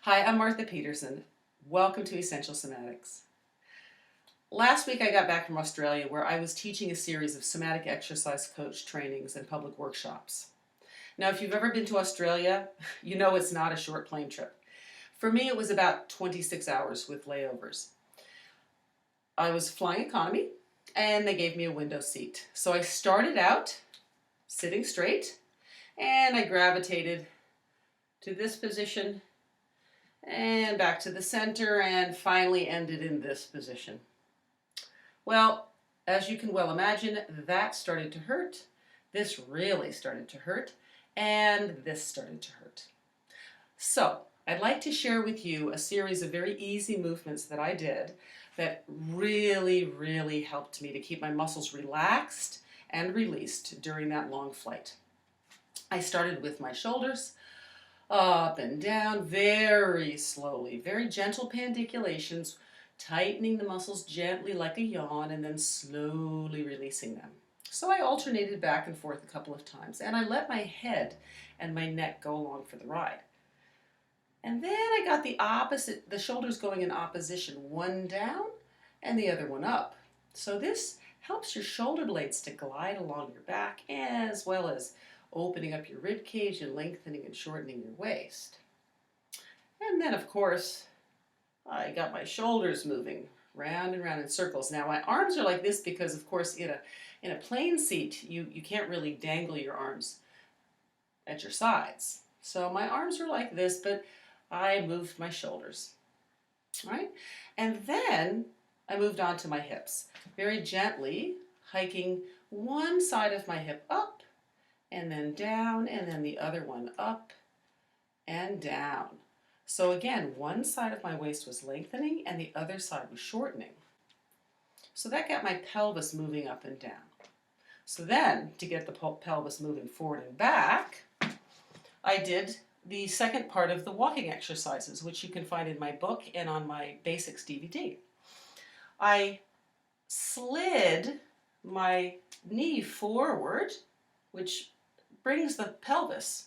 Hi, I'm Martha Peterson. Welcome to Essential Somatics. Last week I got back from Australia where I was teaching a series of somatic exercise coach trainings and public workshops. Now, if you've ever been to Australia, you know it's not a short plane trip. For me, it was about 26 hours with layovers. I was flying economy and they gave me a window seat. So I started out sitting straight and I gravitated to this position and back to the center and finally ended in this position. Well, as you can well imagine, that started to hurt. This really started to hurt, and this started to hurt. So, I'd like to share with you a series of very easy movements that I did that really helped me to keep my muscles relaxed and released during that long flight. I started with my shoulders, up and down very slowly, very gentle pandiculations, tightening the muscles gently like a yawn and then slowly releasing them. So I alternated back and forth a couple of times and I let my head and my neck go along for the ride. And then I got the shoulders going in opposition, one down and the other one up. So this helps your shoulder blades to glide along your back as well as opening up your rib cage and lengthening and shortening your waist. And then, of course, I got my shoulders moving round and round in circles. Now, my arms are like this because, of course, in a plane seat, you can't really dangle your arms at your sides. So my arms are like this, but I moved my shoulders, right? And then I moved on to my hips, very gently hiking one side of my hip up, and then down, and then the other one up and down. So again, one side of my waist was lengthening and the other side was shortening. So that got my pelvis moving up and down. So then, to get the pelvis moving forward and back, I did the second part of the walking exercises, which you can find in my book and on my Basics DVD. I slid my knee forward, which brings the pelvis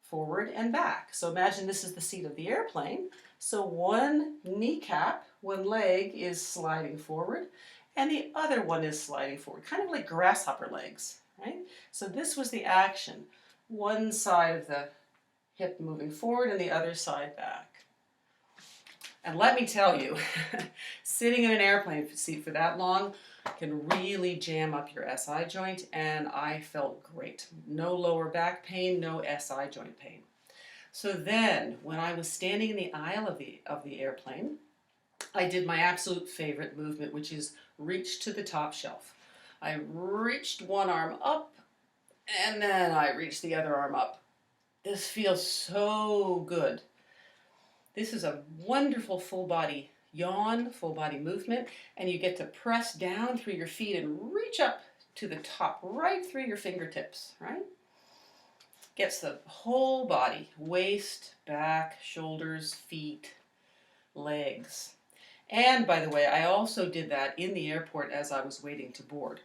forward and back. So imagine this is the seat of the airplane. So one kneecap, one leg is sliding forward and the other one is sliding forward, kind of like grasshopper legs, right? So this was the action. One side of the hip moving forward and the other side back. And let me tell you, sitting in an airplane seat for that long can really jam up your SI joint, and I felt great. No lower back pain, no SI joint pain. So then, when I was standing in the aisle of the airplane, I did my absolute favorite movement, which is reach to the top shelf. I reached one arm up, and then I reached the other arm up. This feels so good. This is a wonderful full body yawn, full body movement, and you get to press down through your feet and reach up to the top, right through your fingertips, right? Gets the whole body, waist, back, shoulders, feet, legs. And by the way, I also did that in the airport as I was waiting to board.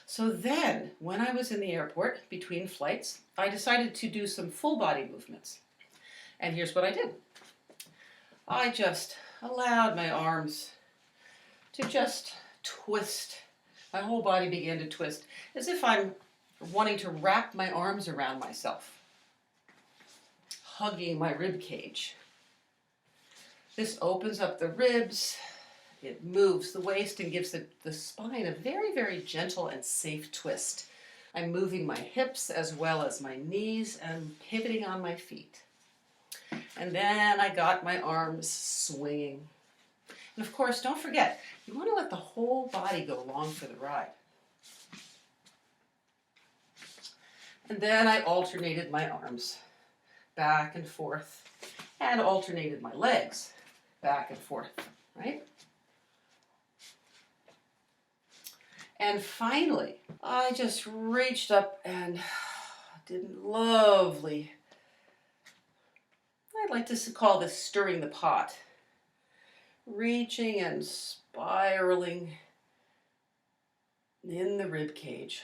So then, when I was in the airport between flights, I decided to do some full body movements. And here's what I did. I just allowed my arms to just twist. My whole body began to twist, as if I'm wanting to wrap my arms around myself, hugging my rib cage. This opens up the ribs, it moves the waist and gives the spine a very gentle and safe twist. I'm moving my hips as well as my knees and pivoting on my feet. And then I got my arms swinging. And of course, don't forget, you want to let the whole body go along for the ride. And then I alternated my arms back and forth and alternated my legs back and forth, right? And finally, I just reached up and did lovely. I'd like to call this stirring the pot. Reaching and spiraling in the rib cage.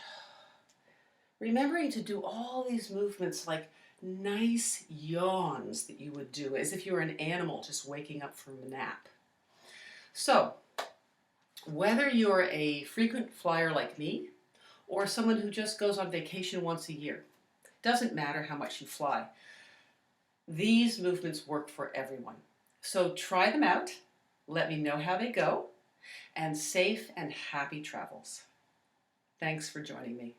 Remembering to do all these movements like nice yawns that you would do as if you were an animal just waking up from a nap. So, whether you're a frequent flyer like me or someone who just goes on vacation once a year, doesn't matter how much you fly. These movements work for everyone. So try them out, let me know how they go, and safe and happy travels. Thanks for joining me.